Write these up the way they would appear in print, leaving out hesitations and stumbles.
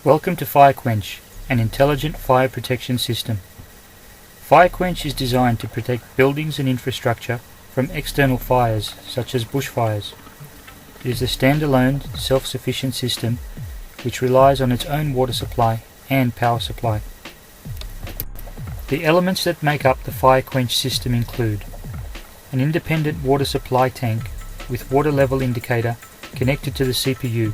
Welcome to Fire Quench, an intelligent fire protection system. Fire Quench is designed to protect buildings and infrastructure from external fires such as bushfires. It is a standalone, self-sufficient system which relies on its own water supply and power supply. The elements that make up the Fire Quench system include an independent water supply tank with water level indicator connected to the CPU.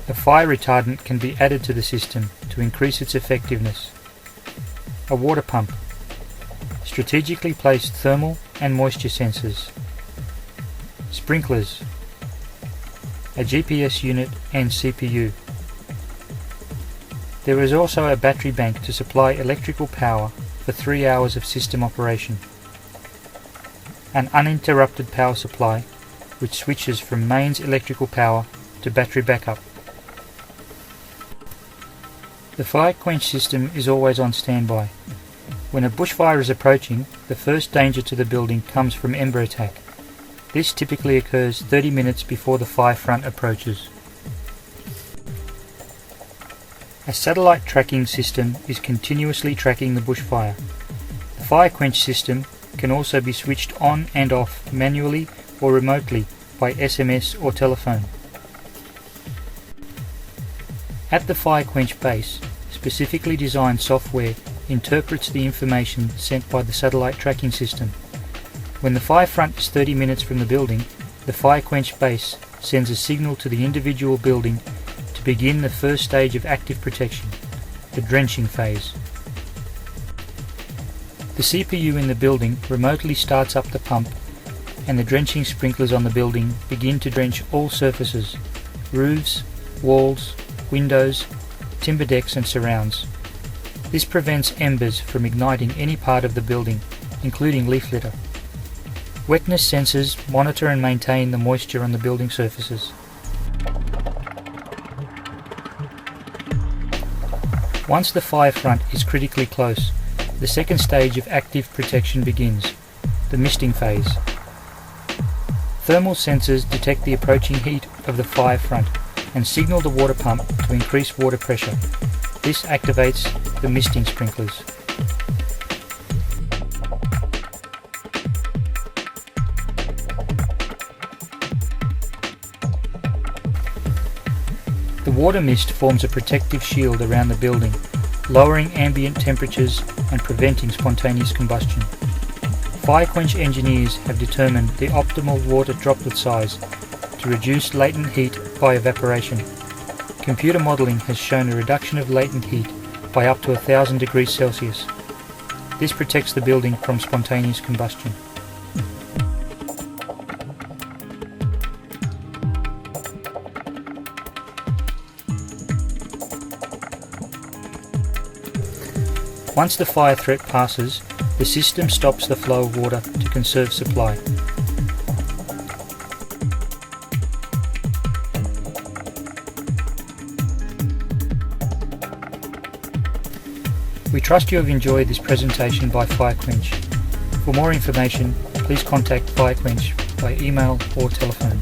A fire retardant can be added to the system to increase its effectiveness. A water pump. Strategically placed thermal and moisture sensors. Sprinklers. A GPS unit and CPU. There is also a battery bank to supply electrical power for 3 hours of system operation. An uninterrupted power supply which switches from mains electrical power to battery backup. The Fire Quench system is always on standby. When a bushfire is approaching, the first danger to the building comes from ember attack. This typically occurs 30 minutes before the fire front approaches. A satellite tracking system is continuously tracking the bushfire. The Fire Quench system can also be switched on and off manually or remotely by SMS or telephone. At the Fire Quench base, specifically designed software interprets the information sent by the satellite tracking system. When the fire front is 30 minutes from the building, the Fire Quench base sends a signal to the individual building to begin the first stage of active protection, the drenching phase. The CPU in the building remotely starts up the pump, and the drenching sprinklers on the building begin to drench all surfaces: roofs, walls, windows, timber decks and surrounds. This prevents embers from igniting any part of the building, including leaf litter. Wetness sensors monitor and maintain the moisture on the building surfaces. Once the fire front is critically close, the second stage of active protection begins, the misting phase. Thermal sensors detect the approaching heat of the fire front and signal the water pump to increase water pressure. This activates the misting sprinklers. The water mist forms a protective shield around the building, lowering ambient temperatures and preventing spontaneous combustion. Fire Quench engineers have determined the optimal water droplet size to reduce latent heat by evaporation. Computer modelling has shown a reduction of latent heat by up to 1000 degrees Celsius. This protects the building from spontaneous combustion. Once the fire threat passes, the system stops the flow of water to conserve supply. We trust you have enjoyed this presentation by Fire Quench. For more information, please contact Fire Quench by email or telephone.